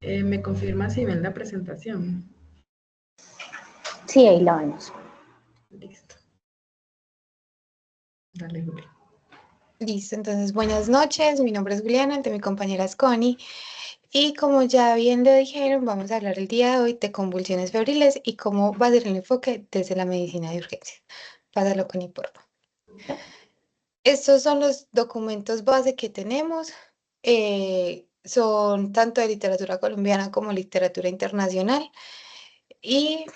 ¿Me confirma si ven la presentación? Sí, ahí la vemos. Listo. Dale, Juli. Listo, entonces buenas noches, mi nombre es Juliana, de mi compañera es Connie, y como ya bien lo dijeron, vamos a hablar el día de hoy de convulsiones febriles y cómo va a ser el enfoque desde la medicina de urgencia. Pásalo, Connie, por favor. Estos son los documentos base que tenemos, son tanto de literatura colombiana como literatura internacional, y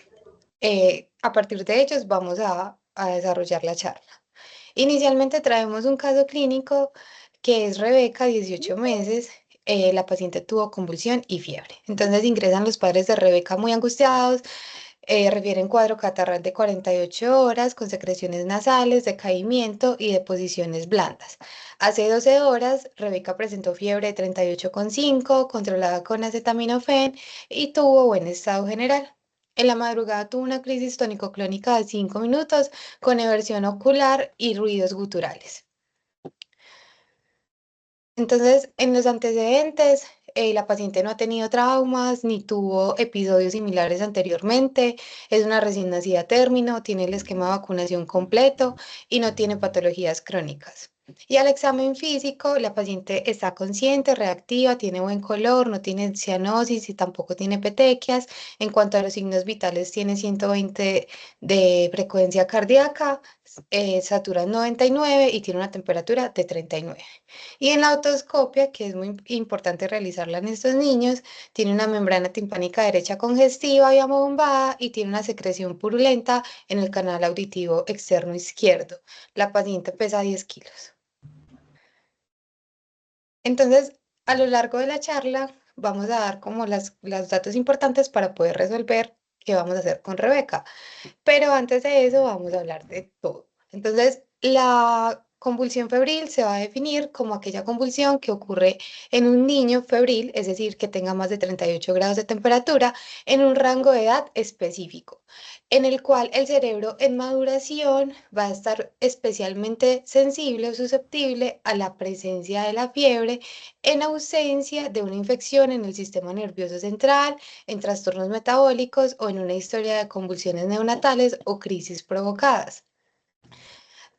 a partir de ellos vamos a desarrollar la charla. Inicialmente traemos un caso clínico que es Rebeca, 18 meses. La paciente tuvo convulsión y fiebre. Entonces ingresan los padres de Rebeca muy angustiados, refieren cuadro catarral de 48 horas con secreciones nasales, decaimiento y deposiciones blandas. Hace 12 horas, Rebeca presentó fiebre de 38,5, controlada con acetaminofén y tuvo buen estado general. En la madrugada tuvo una crisis tónico-clónica de 5 minutos con eversión ocular y ruidos guturales. Entonces, en los antecedentes, la paciente no ha tenido traumas ni tuvo episodios similares anteriormente, es una recién nacida a término, tiene el esquema de vacunación completo y no tiene patologías crónicas. Y al examen físico, la paciente está consciente, reactiva, tiene buen color, no tiene cianosis y tampoco tiene petequias. En cuanto a los signos vitales, tiene 120 de frecuencia cardíaca, satura 99 y tiene una temperatura de 39. Y en la otoscopia, que es muy importante realizarla en estos niños, tiene una membrana timpánica derecha congestiva y amobombada y tiene una secreción purulenta en el canal auditivo externo izquierdo. La paciente pesa 10 kilos. Entonces, a lo largo de la charla, vamos a dar como los datos importantes para poder resolver qué vamos a hacer con Rebeca. Pero antes de eso, vamos a hablar de todo. Entonces, la convulsión febril se va a definir como aquella convulsión que ocurre en un niño febril, es decir, que tenga más de 38 grados de temperatura, en un rango de edad específico, en el cual el cerebro en maduración va a estar especialmente sensible o susceptible a la presencia de la fiebre en ausencia de una infección en el sistema nervioso central, en trastornos metabólicos o en una historia de convulsiones neonatales o crisis provocadas.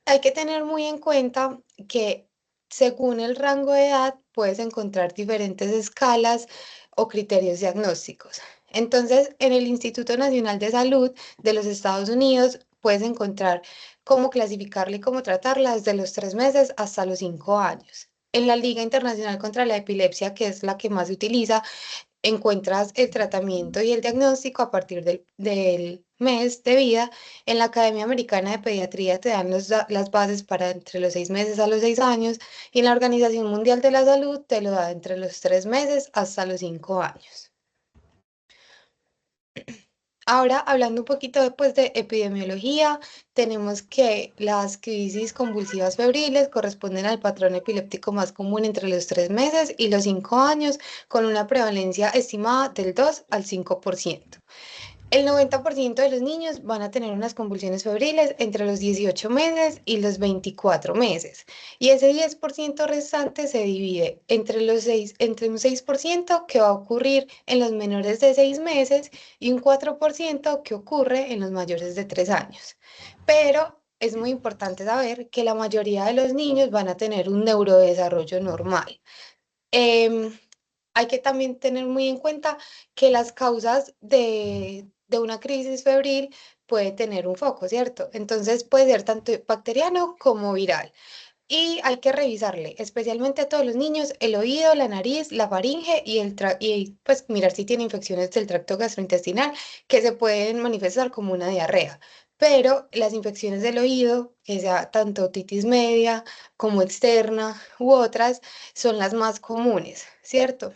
Hay que tener muy en cuenta que según el rango de edad puedes encontrar diferentes escalas o criterios diagnósticos. Entonces, en el Instituto Nacional de Salud de los Estados Unidos puedes encontrar cómo clasificarla y cómo tratarla desde los 3 meses hasta los 5 años. En la Liga Internacional contra la Epilepsia, que es la que más se utiliza, encuentras el tratamiento y el diagnóstico a partir del mes de vida. En la Academia Americana de Pediatría te dan las bases para entre los 6 meses a los 6 años y en la Organización Mundial de la Salud te lo da entre los 3 meses hasta los 5 años. Ahora, hablando un poquito después de epidemiología, tenemos que las crisis convulsivas febriles corresponden al patrón epiléptico más común entre los 3 meses y los 5 años, con una prevalencia estimada del 2 al 5%. El 90% de los niños van a tener unas convulsiones febriles entre los 18 meses y los 24 meses. Y ese 10% restante se divide entre un 6% que va a ocurrir en los menores de 6 meses y un 4% que ocurre en los mayores de 3 años. Pero es muy importante saber que la mayoría de los niños van a tener un neurodesarrollo normal. Em, Hay que también tener muy en cuenta que las causas de una crisis febril puede tener un foco, ¿cierto? Entonces puede ser tanto bacteriano como viral. Y hay que revisarle, especialmente a todos los niños, el oído, la nariz, la faringe y pues mirar si tiene infecciones del tracto gastrointestinal que se pueden manifestar como una diarrea. Pero las infecciones del oído, que sea tanto otitis media como externa u otras, son las más comunes, ¿cierto?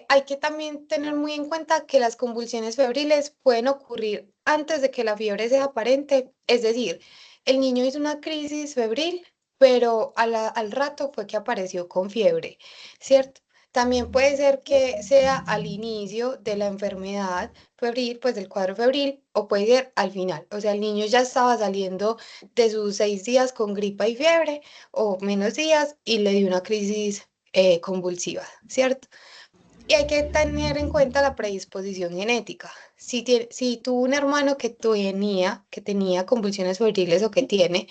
Hay que también tener muy en cuenta que las convulsiones febriles pueden ocurrir antes de que la fiebre sea aparente, es decir, el niño hizo una crisis febril, pero al rato fue que apareció con fiebre, ¿cierto? También puede ser que sea al inicio de la enfermedad febril, pues del cuadro febril, o puede ser al final. O sea, el niño ya estaba saliendo de sus 6 días con gripa y fiebre, o menos días, y le dio una crisis convulsivas, ¿cierto? Y hay que tener en cuenta la predisposición genética. Si tuvo un hermano que tenía convulsiones febriles o que tiene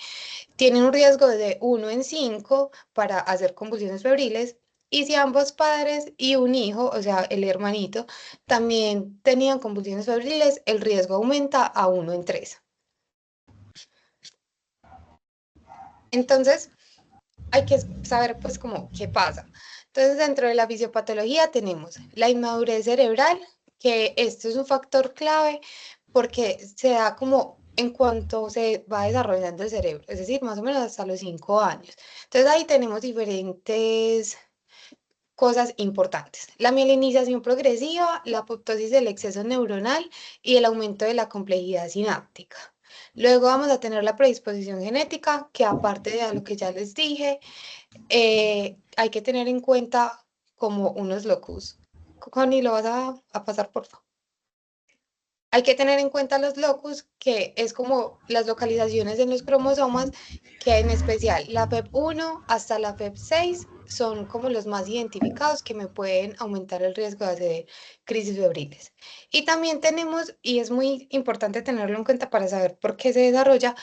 un riesgo de 1 en 5 para hacer convulsiones febriles. Y si ambos padres y un hijo, o sea, el hermanito, también tenían convulsiones febriles, el riesgo aumenta a 1 en 3. Entonces, hay que saber, pues, como qué pasa. Entonces, dentro de la fisiopatología tenemos la inmadurez cerebral, que esto es un factor clave porque se da como en cuanto se va desarrollando el cerebro, es decir, más o menos hasta los 5 años. Entonces, ahí tenemos diferentes cosas importantes: la mielinización progresiva, la apoptosis del exceso neuronal y el aumento de la complejidad sináptica. Luego vamos a tener la predisposición genética, que aparte de lo que ya les dije, hay que tener en cuenta como unos locus. Connie, lo vas a pasar, por favor. Hay que tener en cuenta los locus, que es como las localizaciones en los cromosomas, que en especial la FEP1 hasta la FEP6 son como los más identificados que me pueden aumentar el riesgo de hacer crisis febriles. Y también tenemos, y es muy importante tenerlo en cuenta para saber por qué se desarrolla,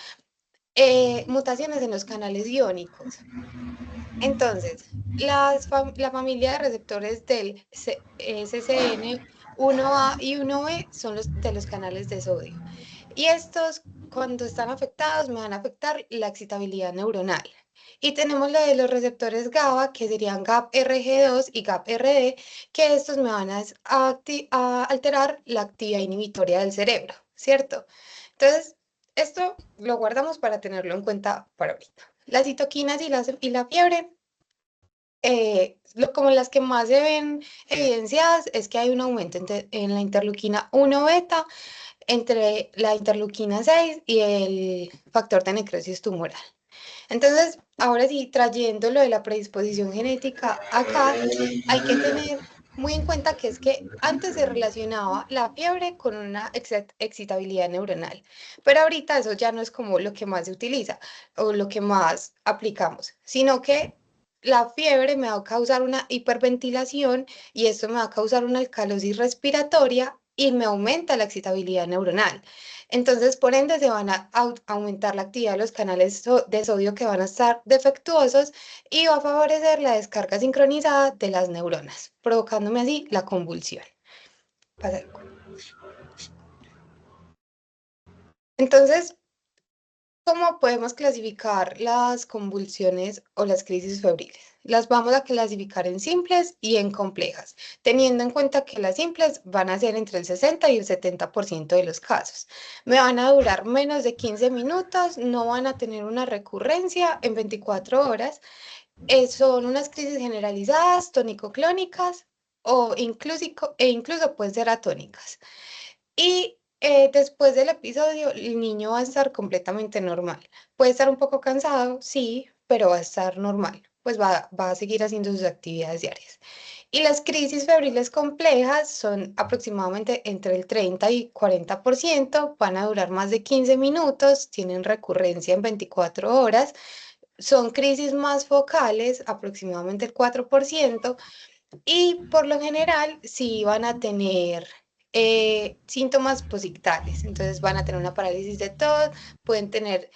mutaciones en los canales iónicos. Entonces, la familia de receptores del SCN1A y 1B son los de los canales de sodio. Y estos, cuando están afectados, me van a afectar la excitabilidad neuronal. Y tenemos lo de los receptores GABA, que serían GAP-RG2 y GAP-RD, que estos me van a alterar la actividad inhibitoria del cerebro, ¿cierto? Entonces, esto lo guardamos para tenerlo en cuenta para ahorita. Las citoquinas y la fiebre, como las que más se ven evidenciadas, es que hay un aumento en la interleuquina 1 beta, entre la interleuquina 6 y el factor de necrosis tumoral. Entonces, ahora sí, trayendo lo de la predisposición genética acá, hay que tener muy en cuenta que es que antes se relacionaba la fiebre con una excitabilidad neuronal, pero ahorita eso ya no es como lo que más se utiliza o lo que más aplicamos, sino que la fiebre me va a causar una hiperventilación y esto me va a causar una alcalosis respiratoria y me aumenta la excitabilidad neuronal. Entonces, por ende, se van a aumentar la actividad de los canales de sodio, que van a estar defectuosos, y va a favorecer la descarga sincronizada de las neuronas, provocándome así la convulsión. Entonces, ¿cómo podemos clasificar las convulsiones o las crisis febriles? Las vamos a clasificar en simples y en complejas, teniendo en cuenta que las simples van a ser entre el 60 y el 70% de los casos. Me van a durar menos de 15 minutos, no van a tener una recurrencia en 24 horas. Son unas crisis generalizadas, tónico-clónicas incluso pueden ser atónicas. Y después del episodio, el niño va a estar completamente normal. Puede estar un poco cansado, sí, pero va a estar normal, pues va a seguir haciendo sus actividades diarias. Y las crisis febriles complejas son aproximadamente entre el 30 y 40%, van a durar más de 15 minutos, tienen recurrencia en 24 horas, son crisis más focales, aproximadamente el 4%, y por lo general sí van a tener síntomas posictales. Entonces van a tener una parálisis de TOD, pueden tener,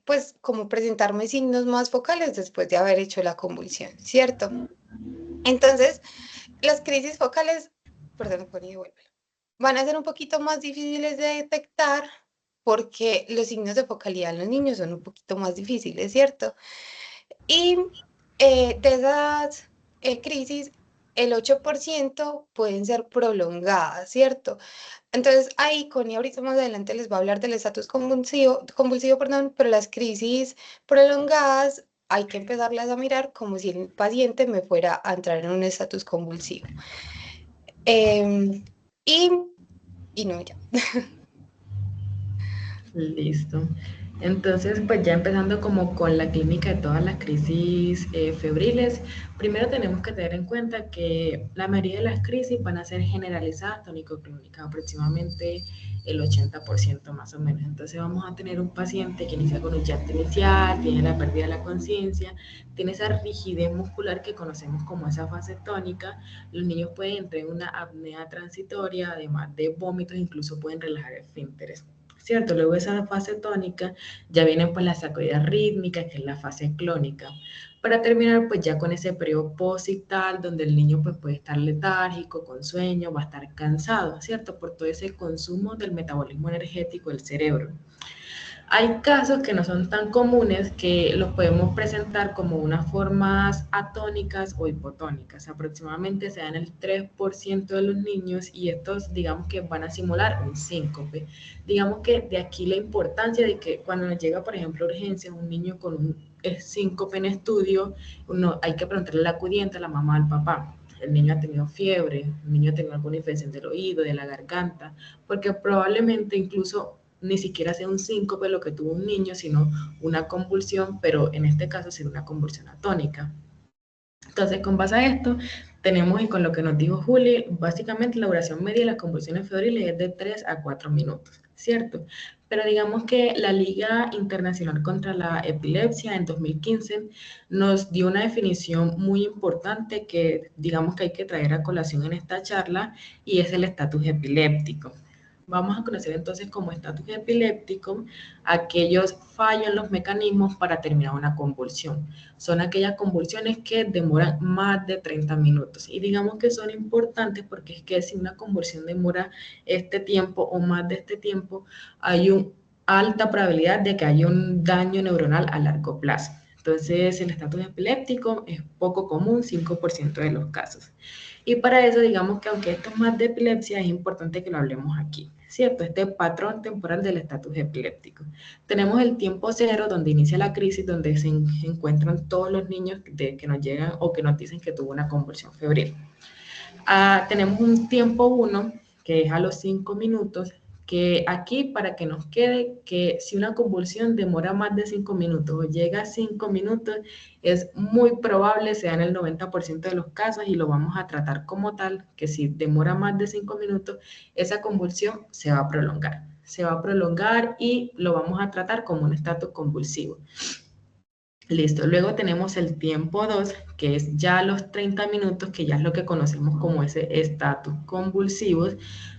pues, como presentarme signos más focales después de haber hecho la convulsión, ¿cierto? Entonces, las crisis focales, perdón, Connie, devuélvelo, van a ser un poquito más difíciles de detectar porque los signos de focalidad en los niños son un poquito más difíciles, ¿cierto? Y de esas crisis, el 8% pueden ser prolongadas, ¿cierto? Entonces, ahí, Connie, ahorita más adelante les va a hablar del estatus convulsivo, perdón, pero las crisis prolongadas hay que empezarlas a mirar como si el paciente me fuera a entrar en un estatus convulsivo. Em, y, y no, ya. Listo. Entonces, pues ya empezando como con la clínica de todas las crisis febriles, primero tenemos que tener en cuenta que la mayoría de las crisis van a ser generalizadas tónico-clínicas, aproximadamente el 80% más o menos. Entonces vamos a tener un paciente que inicia con un llanto inicial, tiene la pérdida de la conciencia, tiene esa rigidez muscular que conocemos como esa fase tónica. Los niños pueden entrar en una apnea transitoria, además de vómitos, incluso pueden relajar esfínteres. ¿Cierto? Luego de esa fase tónica ya vienen pues las sacudidas rítmicas, que es la fase clónica. Para terminar pues ya con ese periodo posictal donde el niño pues puede estar letárgico, con sueño, va a estar cansado, ¿cierto? Por todo ese consumo del metabolismo energético del cerebro. Hay casos que no son tan comunes que los podemos presentar como unas formas atónicas o hipotónicas. Aproximadamente se dan el 3% de los niños y estos digamos que van a simular un síncope. Digamos que de aquí la importancia de que cuando nos llega, por ejemplo, urgencia, un niño con un síncope en estudio, hay que preguntarle a la acudiente, a la mamá, al papá. El niño ha tenido fiebre, el niño ha tenido alguna infección del oído, de la garganta, porque probablemente incluso ni siquiera sea un síncope lo que tuvo un niño, sino una convulsión, pero en este caso sería una convulsión atónica. Entonces, con base a esto, tenemos, y con lo que nos dijo Juli, básicamente la duración media de las convulsiones febriles es de 3 a 4 minutos, ¿cierto? Pero digamos que la Liga Internacional contra la Epilepsia en 2015 nos dio una definición muy importante que digamos que hay que traer a colación en esta charla y es el estatus epiléptico. Vamos a conocer entonces como estatus epiléptico aquellos fallos en los mecanismos para terminar una convulsión. Son aquellas convulsiones que demoran más de 30 minutos. Y digamos que son importantes porque es que si una convulsión demora este tiempo o más de este tiempo, hay una alta probabilidad de que haya un daño neuronal a largo plazo. Entonces, el estatus epiléptico es poco común, 5% de los casos. Y para eso, digamos que aunque esto es más de epilepsia, es importante que lo hablemos aquí, ¿cierto? Este patrón temporal del estatus epiléptico. Tenemos el tiempo cero, donde inicia la crisis, donde se encuentran todos los niños que nos llegan o que nos dicen que tuvo una convulsión febril. Tenemos un tiempo 1, que es a los 5 minutos, que aquí para que nos quede que si una convulsión demora más de 5 minutos o llega a 5 minutos, es muy probable, sea en el 90% de los casos, y lo vamos a tratar como tal, que si demora más de 5 minutos, esa convulsión se va a prolongar. Se va a prolongar y lo vamos a tratar como un estatus convulsivo. Listo, luego tenemos el tiempo 2, que es ya los 30 minutos, que ya es lo que conocemos como ese estatus convulsivo,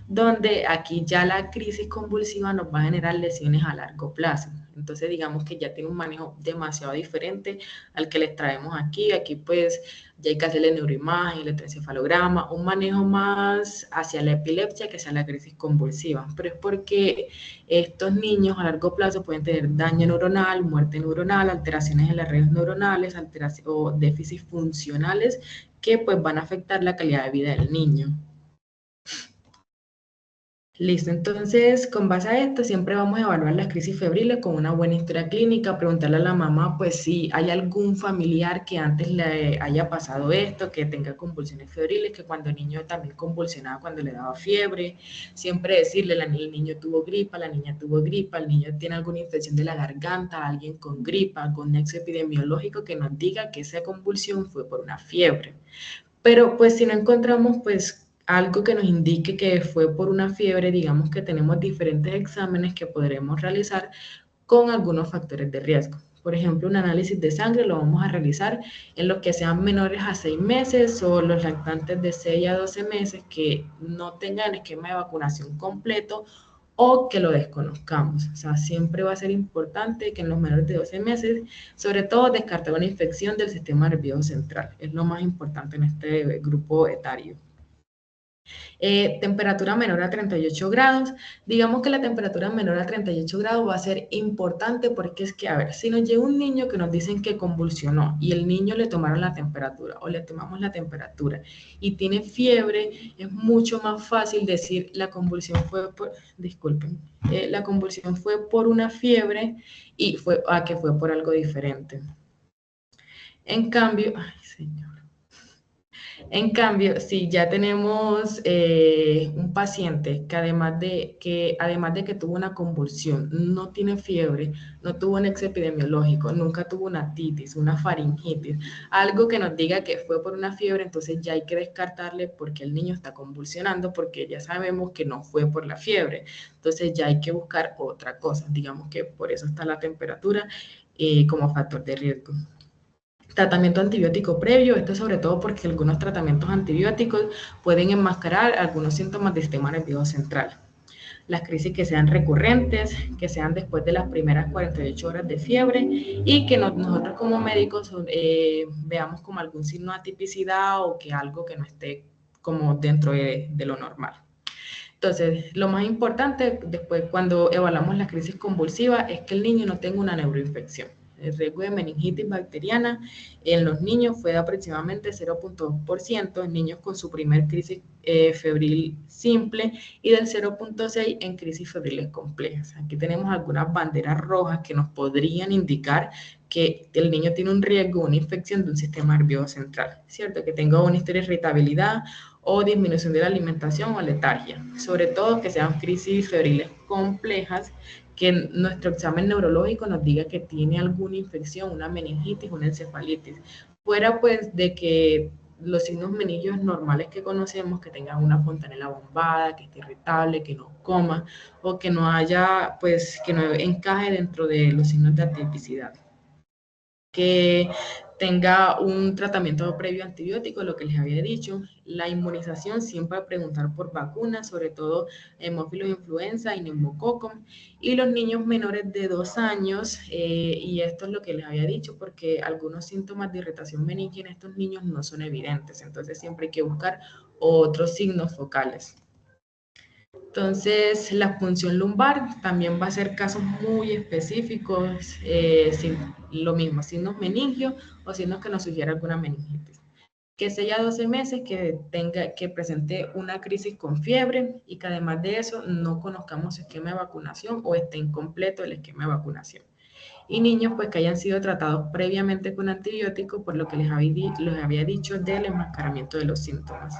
donde aquí ya la crisis convulsiva nos va a generar lesiones a largo plazo. Entonces digamos que ya tiene un manejo demasiado diferente al que les traemos aquí. Aquí pues ya hay que hacerle neuroimagen, electroencefalograma, un manejo más hacia la epilepsia que hacia la crisis convulsiva. Pero es porque estos niños a largo plazo pueden tener daño neuronal, muerte neuronal, alteraciones en las redes neuronales, o déficits funcionales que pues van a afectar la calidad de vida del niño. Listo, entonces con base a esto siempre vamos a evaluar las crisis febriles con una buena historia clínica, preguntarle a la mamá pues si hay algún familiar que antes le haya pasado esto, que tenga convulsiones febriles, que cuando el niño también convulsionaba cuando le daba fiebre, siempre decirle el niño tuvo gripa, la niña tuvo gripa, el niño tiene alguna infección de la garganta, alguien con gripa, algún nexo epidemiológico que nos diga que esa convulsión fue por una fiebre. Pero pues si no encontramos pues algo que nos indique que fue por una fiebre, digamos que tenemos diferentes exámenes que podremos realizar con algunos factores de riesgo. Por ejemplo, un análisis de sangre lo vamos a realizar en los que sean menores a 6 meses o los lactantes de 6 a 12 meses que no tengan esquema de vacunación completo o que lo desconozcamos. O sea, siempre va a ser importante que en los menores de 12 meses, sobre todo, descartar una infección del sistema nervioso central. Es lo más importante en este grupo etario. Temperatura menor a 38 grados. Digamos que la temperatura menor a 38 grados va a ser importante porque es que, a ver, si nos llega un niño que nos dicen que convulsionó y el niño le tomaron la temperatura o le tomamos la temperatura y tiene fiebre, es mucho más fácil decir la convulsión fue por, disculpen, la convulsión fue por una fiebre y que fue por algo diferente. En cambio, ay señor. En cambio, si ya tenemos un paciente que además de que tuvo una convulsión, no tiene fiebre, no tuvo un ex epidemiológico, nunca tuvo una titis, una faringitis, algo que nos diga que fue por una fiebre, entonces ya hay que descartarle porque el niño está convulsionando, porque ya sabemos que no fue por la fiebre. Entonces ya hay que buscar otra cosa. Digamos que por eso está la temperatura como factor de riesgo. Tratamiento antibiótico previo, esto sobre todo porque algunos tratamientos antibióticos pueden enmascarar algunos síntomas del sistema nervioso central. Las crisis que sean recurrentes, que sean después de las primeras 48 horas de fiebre y que nosotros como médicos veamos como algún signo de atipicidad o que algo que no esté como dentro de lo normal. Entonces, lo más importante después cuando evaluamos la crisis convulsiva es que el niño no tenga una neuroinfección. El riesgo de meningitis bacteriana en los niños fue de aproximadamente 0.2% en niños con su primer crisis febril simple y del 0.6% en crisis febriles complejas. Aquí tenemos algunas banderas rojas que nos podrían indicar que el niño tiene un riesgo, una infección de un sistema nervioso central, ¿cierto? Que tenga una historia de irritabilidad o disminución de la alimentación o letargia, sobre todo que sean crisis febriles complejas, que nuestro examen neurológico nos diga que tiene alguna infección, una meningitis, una encefalitis, fuera pues de que los signos meningios normales que conocemos, que tenga una fontanela bombada, que esté irritable, que no coma, o que no haya, pues, que no encaje dentro de los signos de atipicidad. Que tenga un tratamiento previo antibiótico, lo que les había dicho, la inmunización, siempre preguntar por vacunas, sobre todo hemófilos influenza y neumococo, y los niños menores de 2 años, y esto es lo que les había dicho, porque algunos síntomas de irritación meningia en estos niños no son evidentes, entonces siempre hay que buscar otros signos focales. Entonces, la punción lumbar también va a ser casos muy específicos, lo mismo, signos meningios o signos que nos sugiera alguna meningitis. Que sea ya 12 meses, que presente una crisis con fiebre y que además de eso no conozcamos su esquema de vacunación o esté incompleto el esquema de vacunación. Y niños pues que hayan sido tratados previamente con antibióticos, por lo que les había dicho del enmascaramiento de los síntomas.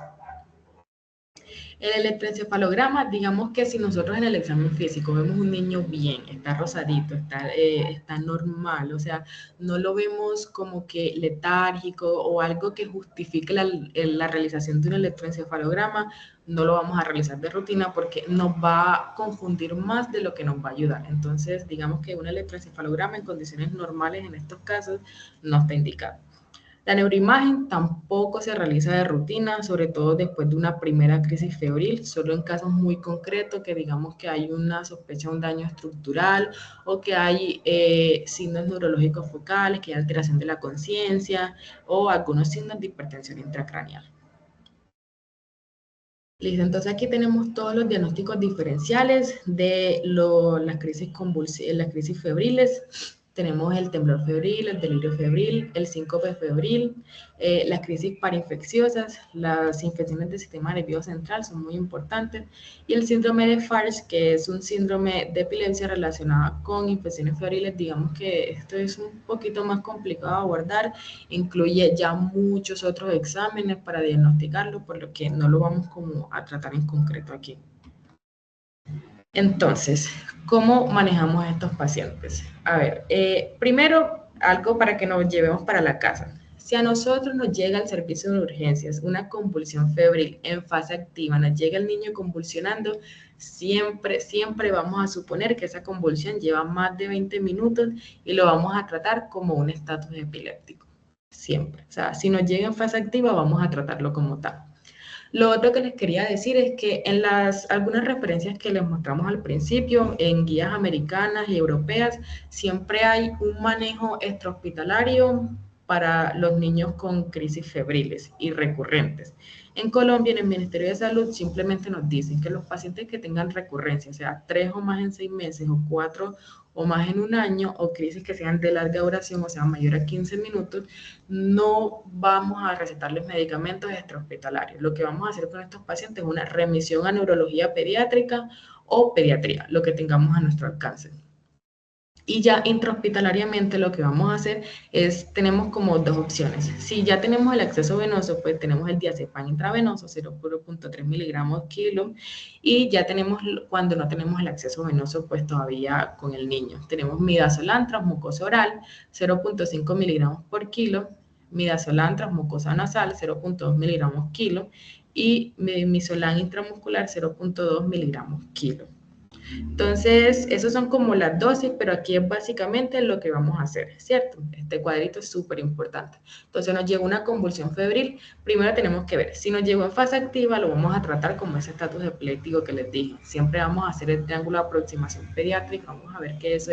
El electroencefalograma, digamos que si nosotros en el examen físico vemos un niño bien, está rosadito, está normal, o sea, no lo vemos como que letárgico o algo que justifique la realización de un electroencefalograma, no lo vamos a realizar de rutina porque nos va a confundir más de lo que nos va a ayudar. Entonces, digamos que un electroencefalograma en condiciones normales en estos casos no está indicado. La neuroimagen tampoco se realiza de rutina, sobre todo después de una primera crisis febril, solo en casos muy concretos que digamos que hay una sospecha de un daño estructural o que hay signos neurológicos focales, que hay alteración de la conciencia o algunos signos de hipertensión intracraneal. Listo, entonces aquí tenemos todos los diagnósticos diferenciales de las crisis febriles. Tenemos el temblor febril, el delirio febril, el síncope febril, las crisis parainfecciosas, las infecciones del sistema nervioso central son muy importantes, y el síndrome de Farge, que es un síndrome de epilepsia relacionada con infecciones febriles. Digamos que esto es un poquito más complicado de abordar, incluye ya muchos otros exámenes para diagnosticarlo, por lo que no lo vamos como a tratar en concreto aquí. Entonces, ¿cómo manejamos a estos pacientes? A ver, primero, algo para que nos llevemos para la casa. Si a nosotros nos llega al servicio de urgencias una convulsión febril en fase activa, nos llega el niño convulsionando, siempre vamos a suponer que esa convulsión lleva más de 20 minutos y lo vamos a tratar como un estatus epiléptico. Siempre. O sea, si nos llega en fase activa, vamos a tratarlo como tal. Lo otro que les quería decir es que en algunas referencias que les mostramos al principio, en guías americanas y europeas, siempre hay un manejo extrahospitalario para los niños con crisis febriles y recurrentes. En Colombia, en el Ministerio de Salud, simplemente nos dicen que los pacientes que tengan recurrencia, o sea, 3 o más en 6 meses o 4 o más en un año, o crisis que sean de larga duración, o sea, mayor a 15 minutos, no vamos a recetarles medicamentos extrahospitalarios. Lo que vamos a hacer con estos pacientes es una remisión a neurología pediátrica o pediatría, lo que tengamos a nuestro alcance. Y ya intrahospitalariamente lo que vamos a hacer es, tenemos como dos opciones. Si ya tenemos el acceso venoso, pues tenemos el diazepam intravenoso, 0,3 miligramos kilo, y ya tenemos, cuando no tenemos el acceso venoso, pues todavía con el niño. Tenemos midazolam transmucosa oral, 0,5 miligramos por kilo, midazolam transmucosa nasal, 0,2 miligramos kilo, y midazolam intramuscular, 0,2 miligramos kilo. Entonces, esos son como las dosis, pero aquí es básicamente lo que vamos a hacer, ¿cierto? Este cuadrito es súper importante. Entonces, nos llegó una convulsión febril, primero tenemos que ver, si nos llegó en fase activa, lo vamos a tratar como ese estatus epiléptico que les dije. Siempre vamos a hacer el triángulo de aproximación pediátrica, vamos a ver que eso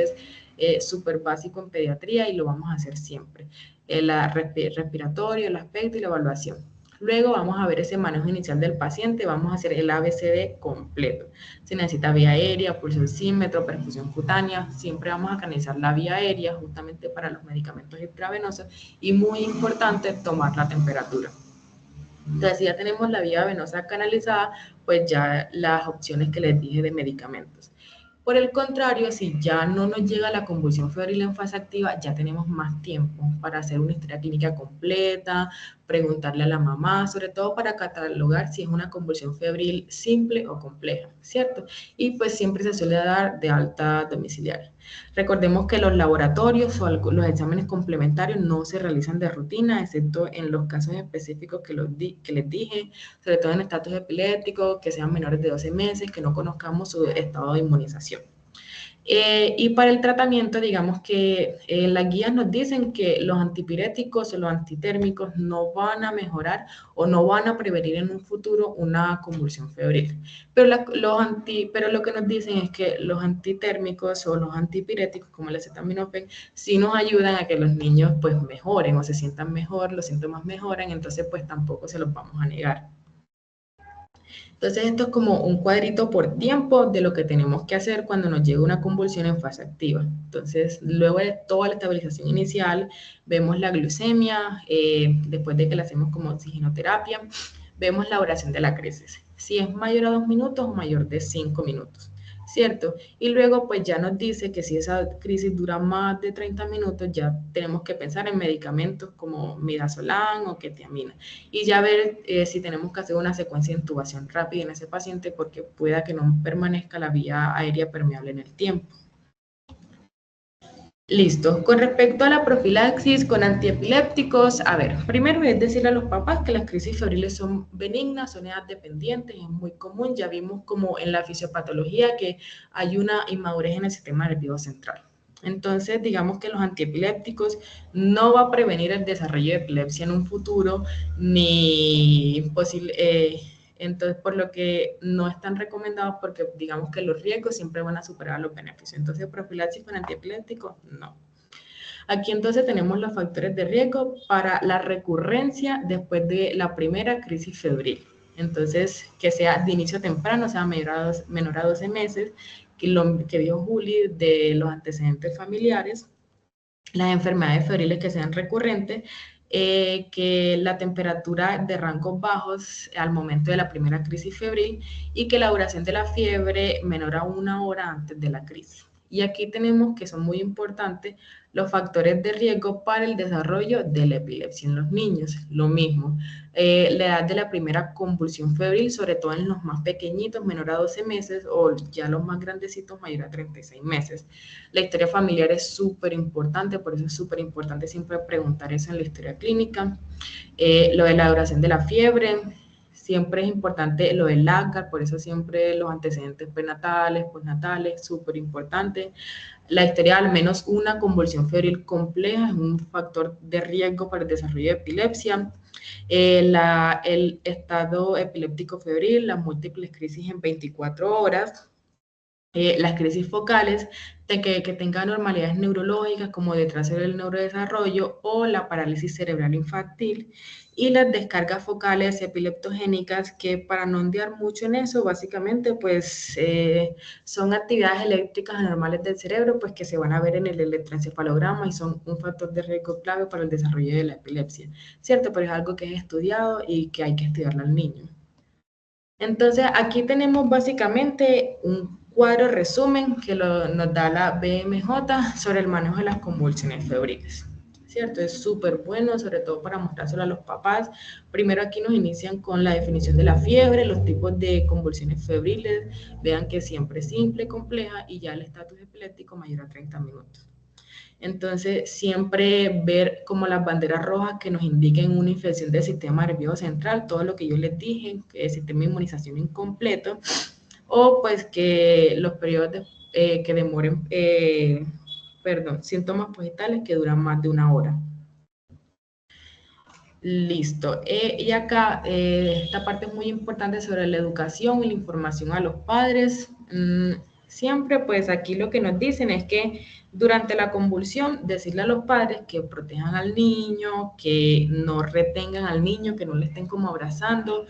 es súper básico en pediatría y lo vamos a hacer siempre. El respiratorio, el aspecto y la evaluación. Luego vamos a ver ese manejo inicial del paciente, vamos a hacer el ABCD completo. Se necesita vía aérea, pulso oxímetro, perfusión cutánea, siempre vamos a canalizar la vía aérea justamente para los medicamentos intravenosos y muy importante tomar la temperatura. Entonces, si ya tenemos la vía venosa canalizada, pues ya las opciones que les dije de medicamentos. Por el contrario, si ya no nos llega la convulsión febril en fase activa, ya tenemos más tiempo para hacer una historia clínica completa, preguntarle a la mamá, sobre todo para catalogar si es una convulsión febril simple o compleja, ¿cierto? Y pues siempre se suele dar de alta domiciliaria. Recordemos que los laboratorios o los exámenes complementarios no se realizan de rutina, excepto en los casos específicos que les dije, sobre todo en estatus epilépticos, que sean menores de 12 meses, que no conozcamos su estado de inmunización. Y para el tratamiento, digamos que las guías nos dicen que los antipiréticos o los antitérmicos no van a mejorar o no van a prevenir en un futuro una convulsión febril. Pero lo que nos dicen es que los antitérmicos o los antipiréticos, como el acetaminofén, sí nos ayudan a que los niños pues mejoren o se sientan mejor, los síntomas mejoran, entonces pues tampoco se los vamos a negar. Entonces, esto es como un cuadrito por tiempo de lo que tenemos que hacer cuando nos llega una convulsión en fase activa. Entonces, luego de toda la estabilización inicial, vemos la glucemia, después de que la hacemos como oxigenoterapia, vemos la duración de la crisis. Si es mayor a 2 minutos o mayor de 5 minutos, ¿cierto? Y luego, pues ya nos dice que si esa crisis dura más de 30 minutos, ya tenemos que pensar en medicamentos como midazolam o quetiapina y ya ver si tenemos que hacer una secuencia de intubación rápida en ese paciente porque pueda que no permanezca la vía aérea permeable en el tiempo. Listo. Con respecto a la profilaxis con antiepilépticos, a ver, primero es decirle a los papás que las crisis febriles son benignas, son edad dependientes, es muy común, ya vimos como en la fisiopatología que hay una inmadurez en el sistema nervioso central. Entonces, digamos que los antiepilépticos no va a prevenir el desarrollo de epilepsia en un futuro, ni entonces, por lo que no están recomendados porque digamos que los riesgos siempre van a superar los beneficios. Entonces, profilaxis con antiepilépticos, no. Aquí entonces tenemos los factores de riesgo para la recurrencia después de la primera crisis febril. Entonces, que sea de inicio temprano, sea menor a 12 meses, que dijo Juli, de los antecedentes familiares, las enfermedades febriles que sean recurrentes, que la temperatura de rangos bajos al momento de la primera crisis febril y que la duración de la fiebre menor a 1 hora antes de la crisis. Y aquí tenemos que son muy importantes los factores de riesgo para el desarrollo de la epilepsia en los niños. Lo mismo, la edad de la primera convulsión febril, sobre todo en los más pequeñitos, menor a 12 meses, o ya los más grandecitos, mayor a 36 meses. La historia familiar es súper importante, por eso es súper importante siempre preguntar eso en la historia clínica. Lo de la duración de la fiebre, siempre es importante lo del ACAR, por eso siempre los antecedentes prenatales, postnatales, súper importante. La historia de al menos una convulsión febril compleja es un factor de riesgo para el desarrollo de epilepsia. El estado epiléptico febril, las múltiples crisis en 24 horas, las crisis focales, de que tenga anormalidades neurológicas como retraso del neurodesarrollo o la parálisis cerebral infantil, y las descargas focales epileptogénicas, que para no ondear mucho en eso, básicamente pues son actividades eléctricas anormales del cerebro pues que se van a ver en el electroencefalograma y son un factor de riesgo clave para el desarrollo de la epilepsia, ¿cierto? Pero es algo que es estudiado y que hay que estudiarlo al niño. Entonces, aquí tenemos básicamente cuadro resumen que nos da la BMJ sobre el manejo de las convulsiones febriles. ¿Cierto? Es súper bueno, sobre todo para mostrárselo a los papás. Primero aquí nos inician con la definición de la fiebre, los tipos de convulsiones febriles, vean que siempre es simple, compleja, y ya el estatus epiléptico mayor a 30 minutos. Entonces, siempre ver como las banderas rojas que nos indiquen una infección del sistema nervioso central, todo lo que yo les dije, que el sistema de inmunización incompleto, o pues que los periodos que demoren, síntomas postitales que duran más de una hora. Listo. Y acá, esta parte es muy importante sobre la educación y la información a los padres. Siempre, pues aquí lo que nos dicen es que durante la convulsión, decirle a los padres que protejan al niño, que no retengan al niño, que no le estén como abrazando,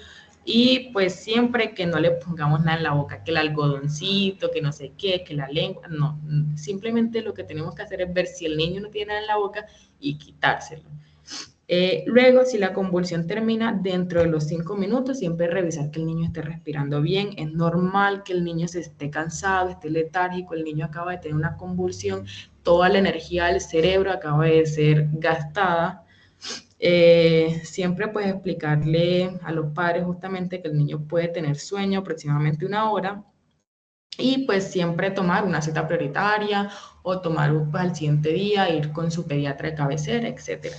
y pues siempre que no le pongamos nada en la boca, que el algodoncito, que no sé qué, que la lengua, no. Simplemente lo que tenemos que hacer es ver si el niño no tiene nada en la boca y quitárselo. Luego, si la convulsión termina dentro de los 5 minutos, siempre revisar que el niño esté respirando bien. Es normal que el niño se esté cansado, esté letárgico, el niño acaba de tener una convulsión, toda la energía del cerebro acaba de ser gastada. Siempre pues explicarle a los padres justamente que el niño puede tener sueño aproximadamente una hora y pues siempre tomar una cita prioritaria o tomar pues, al siguiente día, ir con su pediatra de cabecera, etcétera.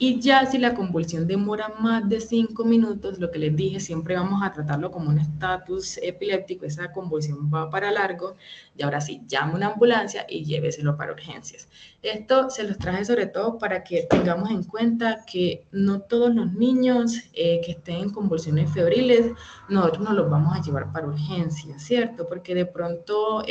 Y ya si la convulsión demora más de 5 minutos, lo que les dije, siempre vamos a tratarlo como un estatus epiléptico, esa convulsión va para largo, y ahora sí, llame una ambulancia y lléveselo para urgencias. Esto se los traje sobre todo para que tengamos en cuenta que no todos los niños que estén en convulsiones febriles nosotros nos los vamos a llevar para urgencias, ¿cierto? Porque de pronto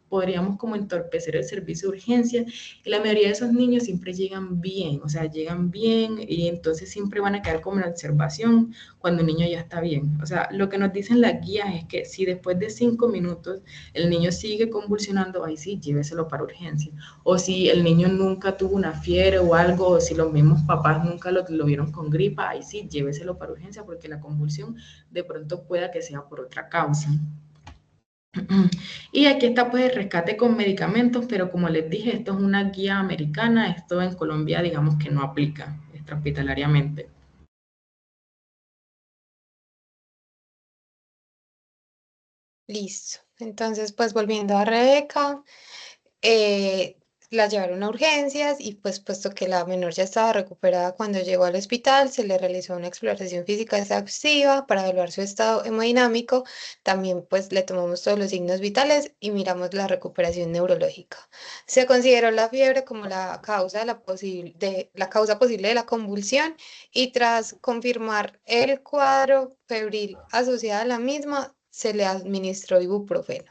podríamos como entorpecer el servicio de urgencia y la mayoría de esos niños siempre llegan bien, o sea, llegan bien y entonces siempre van a quedar como en observación cuando el niño ya está bien. O sea, lo que nos dicen las guías es que si después de 5 minutos el niño sigue convulsionando, ahí sí, lléveselo para urgencia. O si el niño nunca tuvo una fiebre o algo, o si los mismos papás nunca lo vieron con gripa, ahí sí, lléveselo para urgencia porque la convulsión de pronto pueda que sea por otra causa. Y aquí está pues el rescate con medicamentos, pero como les dije, esto es una guía americana, esto en Colombia digamos que no aplica extrahospitalariamente. Listo. Entonces, pues volviendo a Rebeca, eh, la llevaron a urgencias y pues puesto que la menor ya estaba recuperada cuando llegó al hospital, se le realizó una exploración física exhaustiva para evaluar su estado hemodinámico. También pues le tomamos todos los signos vitales y miramos la recuperación neurológica. Se consideró la fiebre como la causa, la causa posible de la convulsión y tras confirmar el cuadro febril asociado a la misma, se le administró ibuprofeno.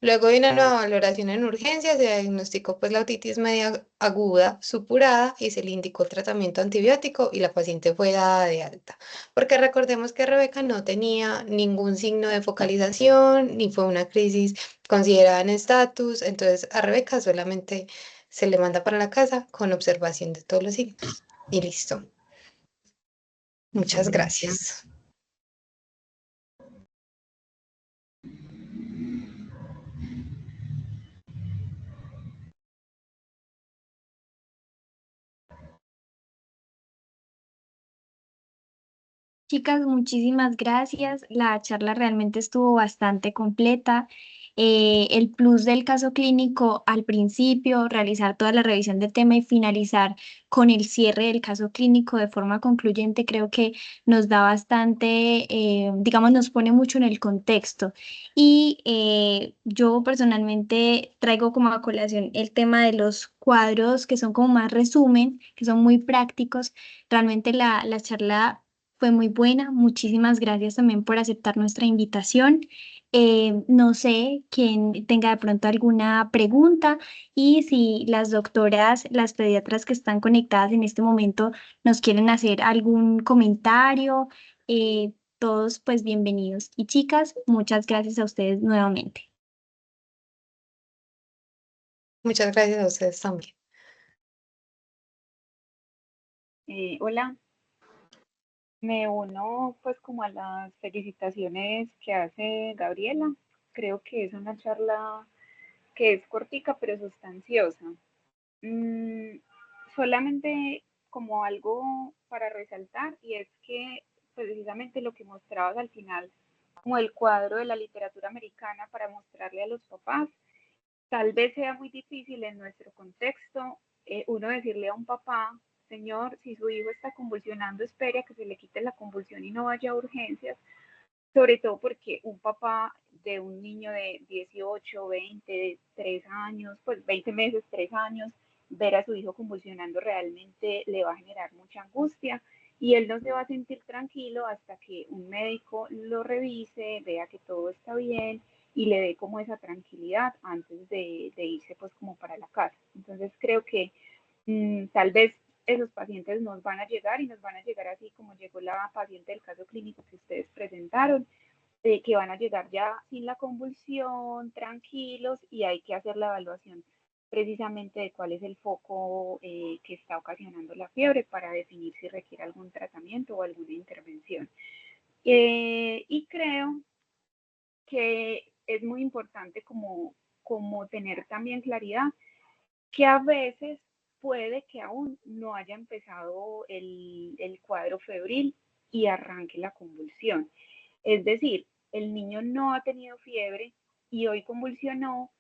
Luego de una nueva valoración en urgencia, se diagnosticó pues la otitis media aguda supurada y se le indicó el tratamiento antibiótico y la paciente fue dada de alta. Porque recordemos que Rebeca no tenía ningún signo de focalización ni fue una crisis considerada en estatus, entonces a Rebeca solamente se le manda para la casa con observación de todos los signos. Y listo. Muchas Gracias. gracias. Chicas, muchísimas gracias. La charla realmente estuvo bastante completa. El plus del caso clínico al principio, realizar toda la revisión del tema y finalizar con el cierre del caso clínico de forma concluyente, creo que nos da bastante, digamos, nos pone mucho en el contexto. Y yo personalmente traigo como a colación el tema de los cuadros que son como más resumen, que son muy prácticos. Realmente la charla fue muy buena. Muchísimas gracias también por aceptar nuestra invitación. No sé quién tenga de pronto alguna pregunta y si las doctoras, las pediatras que están conectadas en este momento nos quieren hacer algún comentario, todos pues bienvenidos. Y chicas, muchas gracias a ustedes nuevamente. Muchas gracias a ustedes también. Hola, me uno pues como a las felicitaciones que hace Gabriela. Creo que es una charla que es cortica pero sustanciosa. Solamente como algo para resaltar, y es que precisamente lo que mostrabas al final, como el cuadro de la literatura americana para mostrarle a los papás, tal vez sea muy difícil en nuestro contexto uno decirle a un papá: señor, si su hijo está convulsionando, espere a que se le quite la convulsión y no vaya a urgencias, sobre todo porque un papá de un niño de 18, 20, 3 años, pues 20 meses, 3 años, ver a su hijo convulsionando realmente le va a generar mucha angustia y él no se va a sentir tranquilo hasta que un médico lo revise, vea que todo está bien y le dé como esa tranquilidad antes de irse pues como para la casa. Entonces creo que tal vez esos pacientes nos van a llegar y nos van a llegar así como llegó la paciente del caso clínico que ustedes presentaron, que van a llegar ya sin la convulsión, tranquilos, y hay que hacer la evaluación precisamente de cuál es el foco que está ocasionando la fiebre para definir si requiere algún tratamiento o alguna intervención. Y creo que es muy importante como tener también claridad que a veces puede que aún no haya empezado el cuadro febril y arranque la convulsión. Es decir, el niño no ha tenido fiebre y hoy convulsionó,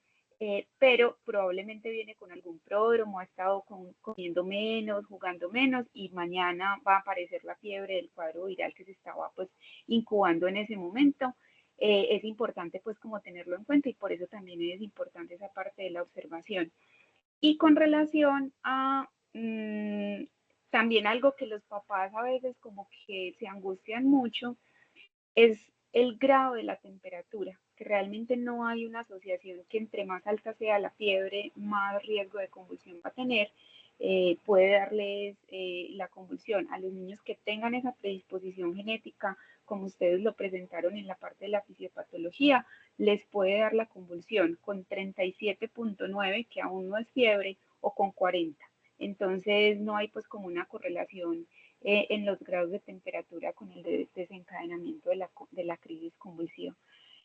pero probablemente viene con algún pródromo, ha estado comiendo menos, jugando menos y mañana va a aparecer la fiebre del cuadro viral que se estaba pues incubando en ese momento. Es importante pues como tenerlo en cuenta y por eso también es importante esa parte de la observación. Y con relación a también algo que los papás a veces como que se angustian mucho, es el grado de la temperatura, que realmente no hay una asociación que entre más alta sea la fiebre, más riesgo de convulsión va a tener. Puede darles la convulsión a los niños que tengan esa predisposición genética, como ustedes lo presentaron en la parte de la fisiopatología, les puede dar la convulsión con 37.9, que aún no es fiebre, o con 40. Entonces no hay pues como una correlación en los grados de temperatura con el desencadenamiento de la crisis convulsiva.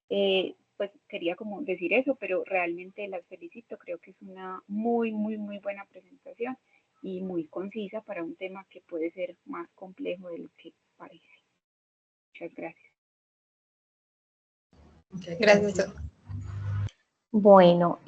Pues quería como decir eso, pero realmente las felicito, creo que es una muy, muy, muy buena presentación y muy concisa para un tema que puede ser más complejo de lo que parece. Muchas gracias. Muchas Gracias. gracias. Bueno,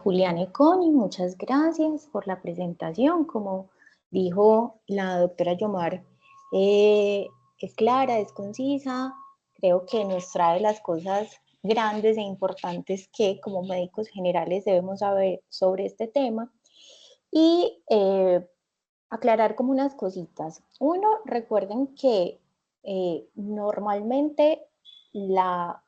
Juliana y Connie, muchas gracias por la presentación. Como dijo la doctora Yomar, es clara, es concisa, creo que nos trae las cosas grandes e importantes que como médicos generales debemos saber sobre este tema y aclarar como unas cositas. Uno, recuerden que normalmente la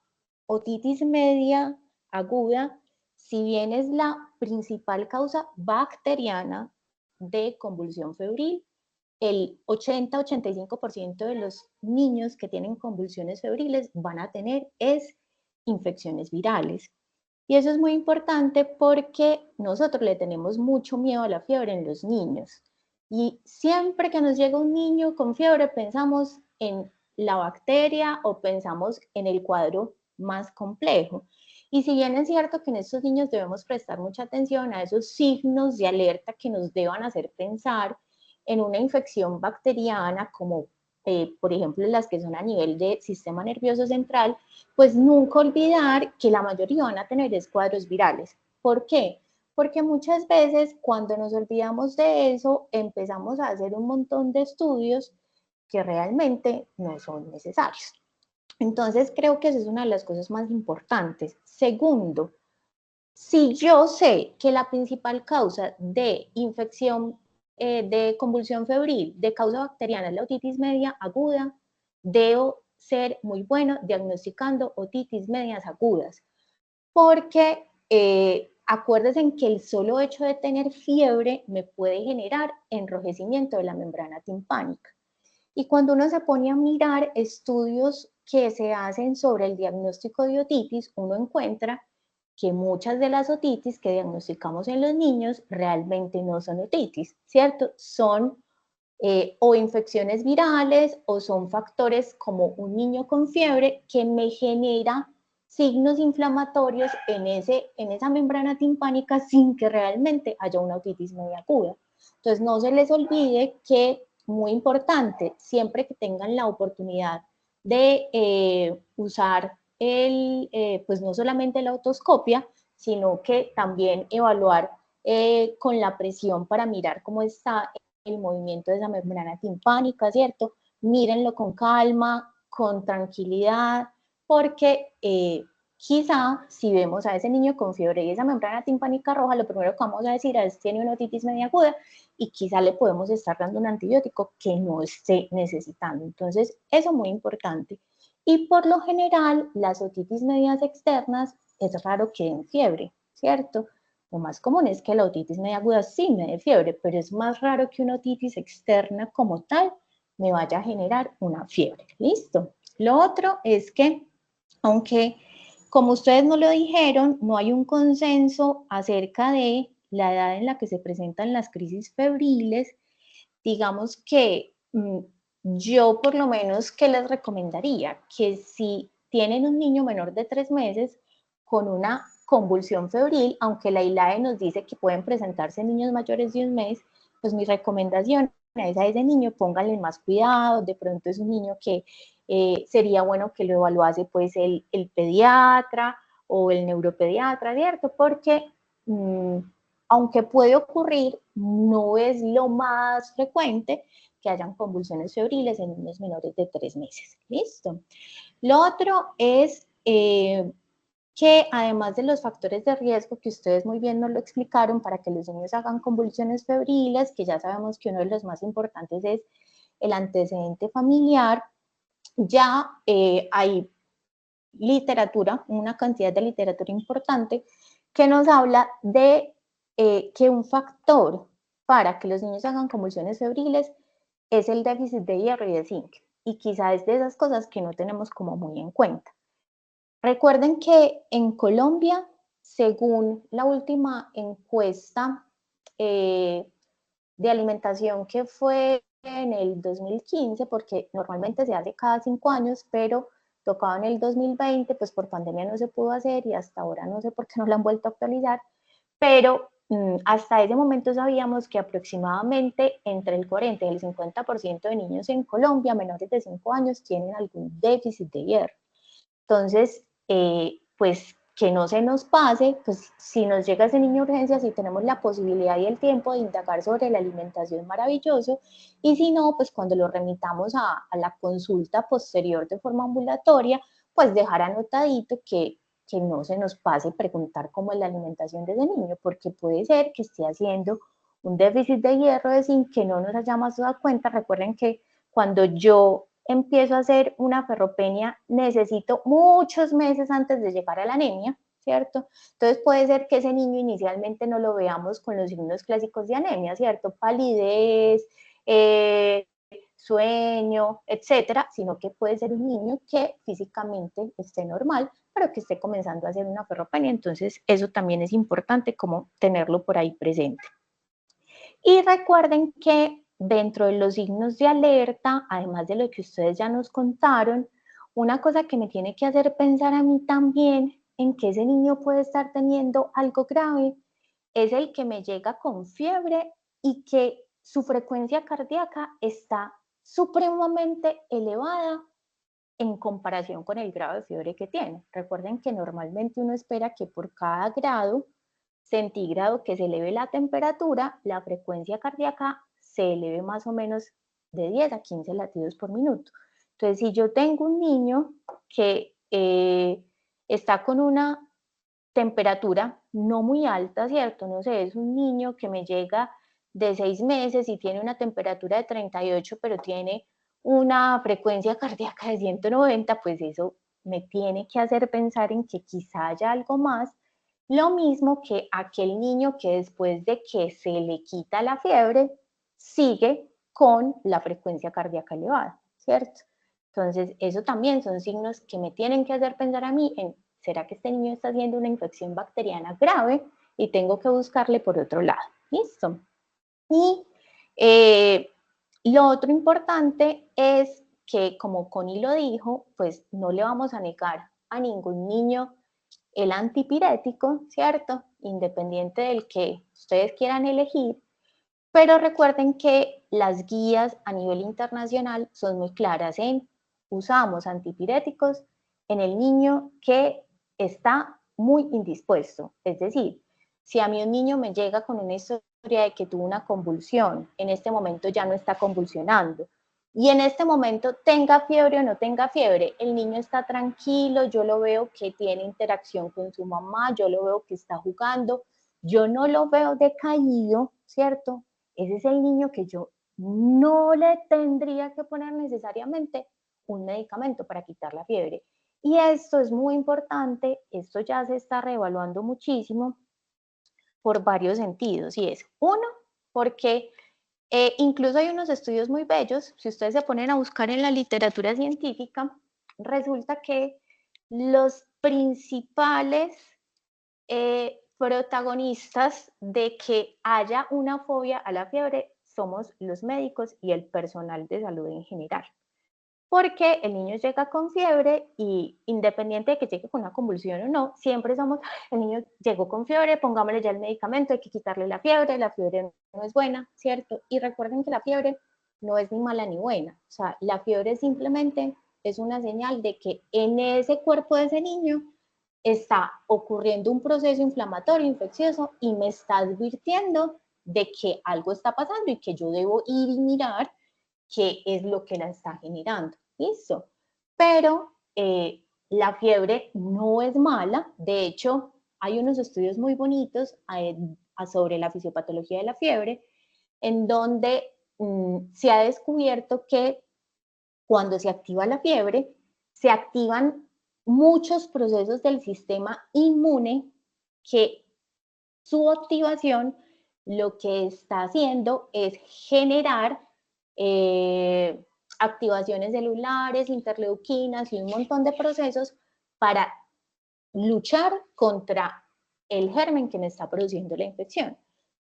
otitis media aguda, si bien es la principal causa bacteriana de convulsión febril, el 80-85% de los niños que tienen convulsiones febriles van a tener infecciones virales. Y eso es muy importante porque nosotros le tenemos mucho miedo a la fiebre en los niños. Y siempre que nos llega un niño con fiebre pensamos en la bacteria o pensamos en el cuadro más complejo. Y si bien es cierto que en estos niños debemos prestar mucha atención a esos signos de alerta que nos deban hacer pensar en una infección bacteriana como por ejemplo las que son a nivel de sistema nervioso central, pues nunca olvidar que la mayoría van a tener cuadros virales. ¿Por qué? Porque muchas veces cuando nos olvidamos de eso empezamos a hacer un montón de estudios que realmente no son necesarios. Entonces creo que esa es una de las cosas más importantes. Segundo, si yo sé que la principal causa de infección de convulsión febril de causa bacteriana es la otitis media aguda, debo ser muy bueno diagnosticando otitis medias agudas, porque acuérdense en que el solo hecho de tener fiebre me puede generar enrojecimiento de la membrana timpánica. Y cuando uno se pone a mirar estudios que se hacen sobre el diagnóstico de otitis, uno encuentra que muchas de las otitis que diagnosticamos en los niños realmente no son otitis, ¿cierto? Son o infecciones virales o son factores como un niño con fiebre que me genera signos inflamatorios en esa membrana timpánica sin que realmente haya una otitis media aguda. Entonces, no se les olvide que, muy importante, siempre que tengan la oportunidad de usar pues no solamente la otoscopia, sino que también evaluar con la presión para mirar cómo está el movimiento de esa membrana timpánica, ¿cierto? Mírenlo con calma, con tranquilidad, porque quizá si vemos a ese niño con fiebre y esa membrana timpánica roja, lo primero que vamos a decir es tiene una otitis media aguda y quizá le podemos estar dando un antibiótico que no esté necesitando. Entonces, eso es muy importante. Y por lo general, las otitis medias externas es raro que den fiebre, ¿cierto? Lo más común es que la otitis media aguda sí me dé fiebre, pero es más raro que una otitis externa como tal me vaya a generar una fiebre. ¿Listo? Lo otro es que, aunque como ustedes no lo dijeron, no hay un consenso acerca de la edad en la que se presentan las crisis febriles, digamos que yo por lo menos, ¿qué les recomendaría? Que si tienen un niño menor de 3 meses con una convulsión febril, aunque la ILAE nos dice que pueden presentarse niños mayores de un mes, pues mi recomendación es a ese niño pónganle más cuidado, de pronto es un niño que sería bueno que lo evaluase pues el pediatra o el neuropediatra, ¿cierto? Porque aunque puede ocurrir, no es lo más frecuente que hayan convulsiones febriles en niños menores de 3 meses. ¿Listo? Lo otro es que además de los factores de riesgo que ustedes muy bien nos lo explicaron para que los niños hagan convulsiones febriles, que ya sabemos que uno de los más importantes es el antecedente familiar, ya hay literatura, una cantidad de literatura importante que nos habla de que un factor para que los niños hagan convulsiones febriles es el déficit de hierro y de zinc. Y quizá es de esas cosas que no tenemos como muy en cuenta. Recuerden que en Colombia, según la última encuesta de alimentación que fue en el 2015, porque normalmente se hace cada 5 años, pero tocaba en el 2020, pues por pandemia no se pudo hacer y hasta ahora no sé por qué no la han vuelto a actualizar, pero hasta ese momento sabíamos que aproximadamente entre el 40 y el 50% de niños en Colombia menores de 5 años tienen algún déficit de hierro. Entonces, pues que no se nos pase, pues si nos llega ese niño a urgencias y tenemos la posibilidad y el tiempo de indagar sobre la alimentación, maravilloso, y si no, pues cuando lo remitamos a la consulta posterior de forma ambulatoria, pues dejar anotadito que no se nos pase preguntar cómo es la alimentación de ese niño, porque puede ser que esté haciendo un déficit de hierro, de zinc, que no nos hayamos dado cuenta. Recuerden que cuando yo empiezo a hacer una ferropenia, necesito muchos meses antes de llegar a la anemia, ¿cierto? Entonces puede ser que ese niño inicialmente no lo veamos con los signos clásicos de anemia, ¿cierto? Palidez, sueño, etcétera, sino que puede ser un niño que físicamente esté normal, pero que esté comenzando a hacer una ferropenia. Entonces eso también es importante como tenerlo por ahí presente. Y recuerden que dentro de los signos de alerta, además de lo que ustedes ya nos contaron, una cosa que me tiene que hacer pensar a mí también en que ese niño puede estar teniendo algo grave es el que me llega con fiebre y que su frecuencia cardíaca está supremamente elevada en comparación con el grado de fiebre que tiene. Recuerden que normalmente uno espera que por cada grado centígrado que se eleve la temperatura, la frecuencia cardíaca se eleve más o menos de 10 a 15 latidos por minuto. Entonces, si yo tengo un niño que está con una temperatura no muy alta, ¿cierto? No sé, es un niño que me llega de 6 meses y tiene una temperatura de 38, pero tiene una frecuencia cardíaca de 190, pues eso me tiene que hacer pensar en que quizá haya algo más. Lo mismo que aquel niño que después de que se le quita la fiebre, sigue con la frecuencia cardíaca elevada, ¿cierto? Entonces, eso también son signos que me tienen que hacer pensar a mí en, ¿será que este niño está haciendo una infección bacteriana grave? Y tengo que buscarle por otro lado. ¿Listo? Y lo otro importante es que, como Connie lo dijo, pues no le vamos a negar a ningún niño el antipirético, ¿cierto? Independiente del que ustedes quieran elegir, pero recuerden que las guías a nivel internacional son muy claras en usamos antipiréticos en el niño que está muy indispuesto. Es decir, si a mí un niño me llega con una historia de que tuvo una convulsión, en este momento ya no está convulsionando, y en este momento tenga fiebre o no tenga fiebre, el niño está tranquilo, yo lo veo que tiene interacción con su mamá, yo lo veo que está jugando, yo no lo veo decaído, ¿cierto? Ese es el niño que yo no le tendría que poner necesariamente un medicamento para quitar la fiebre. Y esto es muy importante, esto ya se está reevaluando muchísimo por varios sentidos. Y es, uno, porque incluso hay unos estudios muy bellos, si ustedes se ponen a buscar en la literatura científica, resulta que los principales protagonistas de que haya una fobia a la fiebre somos los médicos y el personal de salud en general. Porque el niño llega con fiebre y independiente de que llegue con una convulsión o no, siempre somos, el niño llegó con fiebre, pongámosle ya el medicamento, hay que quitarle la fiebre no es buena, ¿cierto? Y recuerden que la fiebre no es ni mala ni buena, o sea, la fiebre simplemente es una señal de que en ese cuerpo de ese niño está ocurriendo un proceso inflamatorio, infeccioso, y me está advirtiendo de que algo está pasando y que yo debo ir y mirar qué es lo que la está generando. ¿Listo? Pero la fiebre no es mala. De hecho, hay unos estudios muy bonitos sobre la fisiopatología de la fiebre, en donde se ha descubierto que cuando se activa la fiebre, se activan muchos procesos del sistema inmune que su activación lo que está haciendo es generar activaciones celulares, interleuquinas y un montón de procesos para luchar contra el germen que me está produciendo la infección.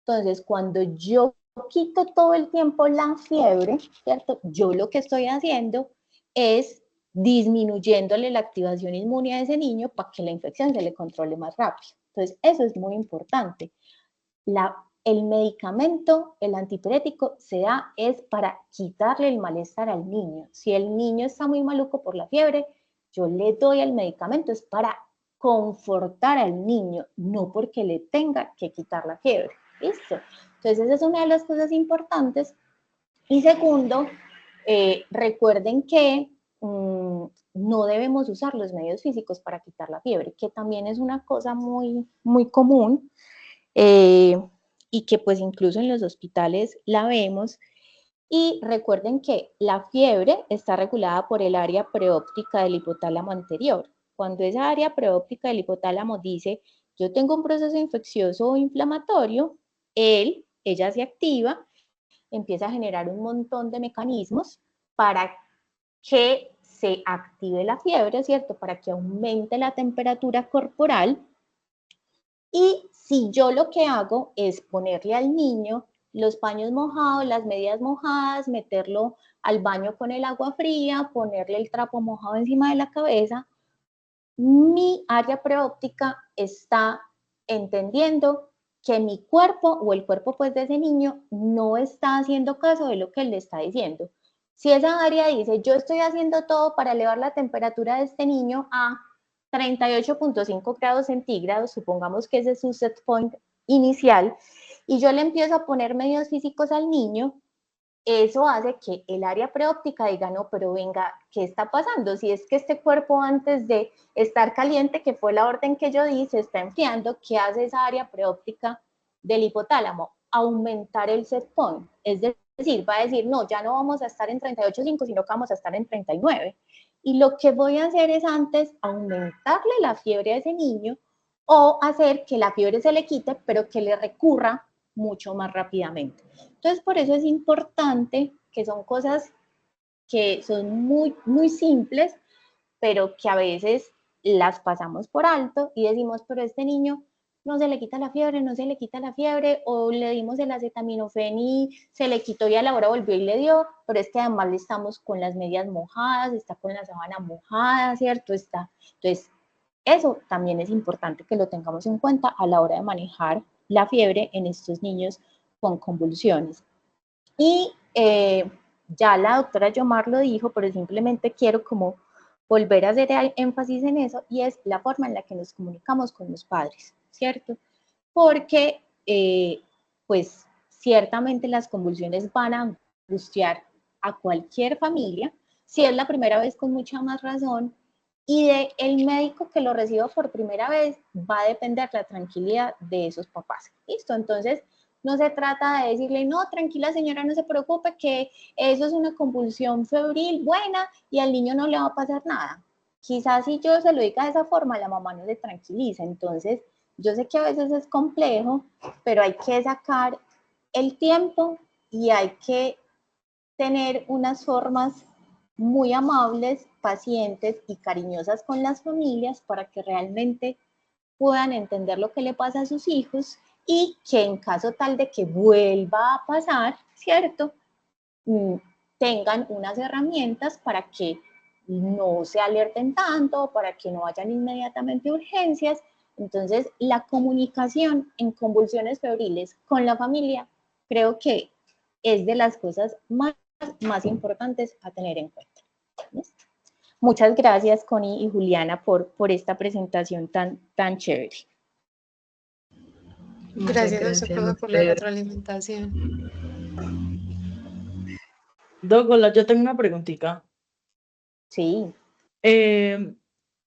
Entonces, cuando yo quito todo el tiempo la fiebre, ¿cierto? Yo lo que estoy haciendo es disminuyéndole la activación inmune a ese niño para que la infección se le controle más rápido. Entonces, eso es muy importante. El medicamento, el antipirético, se da es para quitarle el malestar al niño. Si el niño está muy maluco por la fiebre, yo le doy el medicamento, es para confortar al niño, no porque le tenga que quitar la fiebre. ¿Listo? Entonces, esa es una de las cosas importantes. Y segundo, recuerden que no debemos usar los medios físicos para quitar la fiebre, que también es una cosa muy, muy común. Y que pues incluso en los hospitales la vemos. Y recuerden que la fiebre está regulada por el área preóptica del hipotálamo anterior. Cuando esa área preóptica del hipotálamo dice, yo tengo un proceso infeccioso o inflamatorio, ella se activa, empieza a generar un montón de mecanismos para que se active la fiebre, ¿cierto? Para que aumente la temperatura corporal. Y si yo lo que hago es ponerle al niño los paños mojados, las medias mojadas, meterlo al baño con el agua fría, ponerle el trapo mojado encima de la cabeza, mi área preóptica está entendiendo que mi cuerpo o el cuerpo pues de ese niño no está haciendo caso de lo que él le está diciendo. Si esa área dice, yo estoy haciendo todo para elevar la temperatura de este niño a 38.5 grados centígrados, supongamos que ese es su set point inicial, y yo le empiezo a poner medios físicos al niño, eso hace que el área preóptica diga, no, pero venga, ¿qué está pasando? Si es que este cuerpo antes de estar caliente, que fue la orden que yo di, se está enfriando, ¿qué hace esa área preóptica del hipotálamo? Aumentar el set point, es decir, va a decir, no, ya no vamos a estar en 38.5, sino que vamos a estar en 39. Y lo que voy a hacer es antes aumentarle la fiebre a ese niño o hacer que la fiebre se le quite, pero que le recurra mucho más rápidamente. Entonces, por eso es importante que son cosas que son muy, muy simples, pero que a veces las pasamos por alto y decimos, pero este niño no se le quita la fiebre, no se le quita la fiebre, o le dimos el acetaminofén y se le quitó y a la hora volvió y le dio, pero es que además le estamos con las medias mojadas, está con la sábana mojada, ¿cierto? Entonces, eso también es importante que lo tengamos en cuenta a la hora de manejar la fiebre en estos niños con convulsiones. Y ya la doctora Yomar lo dijo, pero simplemente quiero como volver a hacer énfasis en eso, y es la forma en la que nos comunicamos con los padres, ¿cierto? Porque, pues, ciertamente las convulsiones van a angustiar a cualquier familia, si es la primera vez con mucha más razón, y del médico que lo reciba por primera vez va a depender la tranquilidad de esos papás. ¿Listo? Entonces, no se trata de decirle, no, tranquila señora, no se preocupe, que eso es una convulsión febril buena y al niño no le va a pasar nada. Quizás si yo se lo diga de esa forma, la mamá no se tranquiliza. Entonces, yo sé que a veces es complejo, pero hay que sacar el tiempo y hay que tener unas formas muy amables, pacientes y cariñosas con las familias para que realmente puedan entender lo que le pasa a sus hijos y que en caso tal de que vuelva a pasar, ¿cierto? Tengan unas herramientas para que no se alerten tanto, para que no vayan inmediatamente a urgencias. Entonces, la comunicación en convulsiones febriles con la familia creo que es de las cosas más importantes a tener en cuenta. ¿Listo? Muchas gracias, Connie y Juliana, por esta presentación tan chévere. Muchas Gracias a usted, gracias a profe, por la usted. retroalimentación. Hola, yo tengo una preguntita. Sí.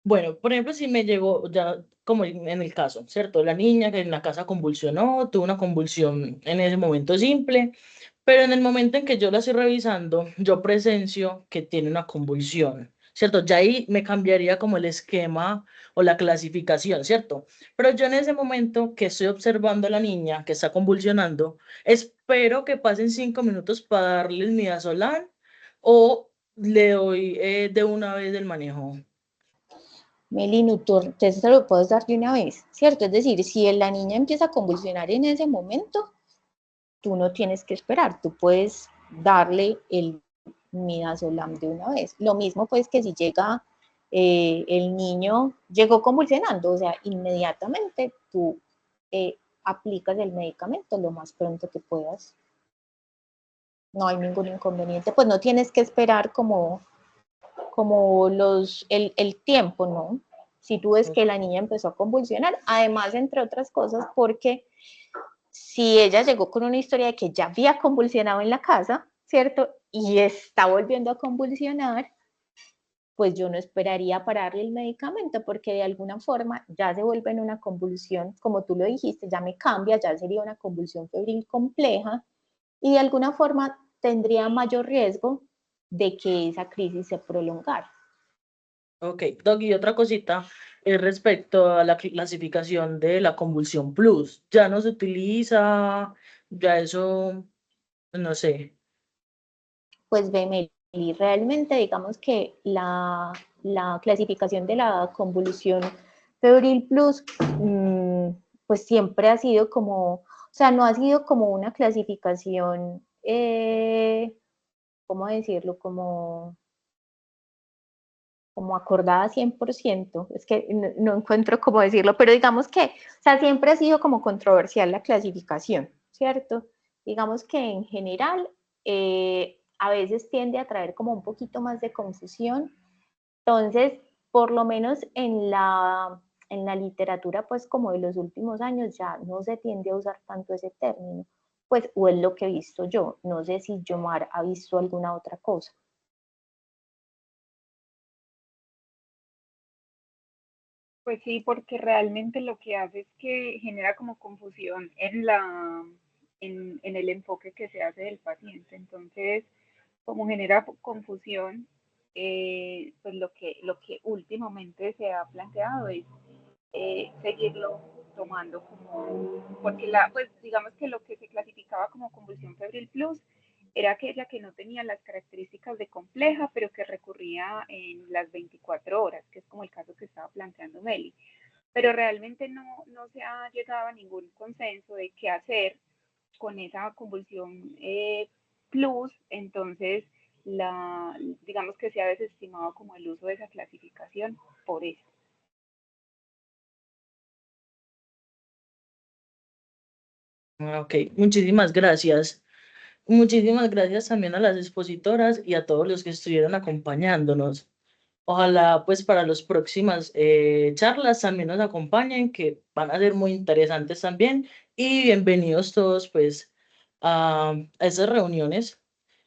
Bueno, por ejemplo, si me llegó ya, como en el caso, ¿cierto? La niña que en la casa convulsionó, tuvo una convulsión en ese momento simple, pero en el momento en que yo la estoy revisando, yo presencio que tiene una convulsión, ¿cierto? Ya ahí me cambiaría como el esquema o la clasificación, ¿cierto? Pero yo en ese momento que estoy observando a la niña que está convulsionando, espero que pasen 5 minutos para darle el midazolam o le doy de una vez el manejo. Meli, entonces se lo puedes dar de una vez, ¿cierto? Es decir, si la niña empieza a convulsionar en ese momento, tú no tienes que esperar, tú puedes darle el midazolam de una vez. Lo mismo pues que si llega el niño, llegó convulsionando, o sea, inmediatamente tú aplicas el medicamento lo más pronto que puedas. No hay ningún inconveniente, pues no tienes que esperar como el tiempo, ¿no? Si tú ves que la niña empezó a convulsionar, además, entre otras cosas, porque si ella llegó con una historia de que ya había convulsionado en la casa, ¿cierto? Y está volviendo a convulsionar, pues yo no esperaría para darle el medicamento, porque de alguna forma ya se vuelve en una convulsión, como tú lo dijiste, ya me cambia, ya sería una convulsión febril compleja, y de alguna forma tendría mayor riesgo de que esa crisis se prolongara. Ok, Doc, y otra cosita respecto a la clasificación de la convulsión plus. Ya no se utiliza, ya eso, no sé. Pues ve, Meli, realmente digamos que la clasificación de la convulsión febril plus, pues siempre ha sido como, o sea, no ha sido como una clasificación, ¿cómo decirlo? Como acordada 100%, es que no encuentro cómo decirlo, pero digamos que, o sea, siempre ha sido como controversial la clasificación, ¿cierto? Digamos que en general a veces tiende a traer como un poquito más de confusión, entonces, por lo menos en la literatura, pues como de los últimos años, ya no se tiende a usar tanto ese término, pues, o es lo que he visto yo, no sé si Yomar ha visto alguna otra cosa. Pues sí, porque realmente lo que hace es que genera como confusión en el enfoque que se hace del paciente. Entonces, como genera confusión, pues lo que últimamente se ha planteado es seguirlo tomando como, porque pues digamos que lo que se clasificaba como convulsión febril plus era aquella que no tenía las características de compleja, pero que recurría en las 24 horas, que es como el caso que estaba planteando Meli. Pero realmente no se ha llegado a ningún consenso de qué hacer con esa convulsión plus, entonces digamos que se ha desestimado como el uso de esa clasificación por eso. Ok, muchísimas gracias. Muchísimas gracias también a las expositoras y a todos los que estuvieron acompañándonos. Ojalá pues para las próximas charlas también nos acompañen, que van a ser muy interesantes también. Y bienvenidos todos pues a estas reuniones.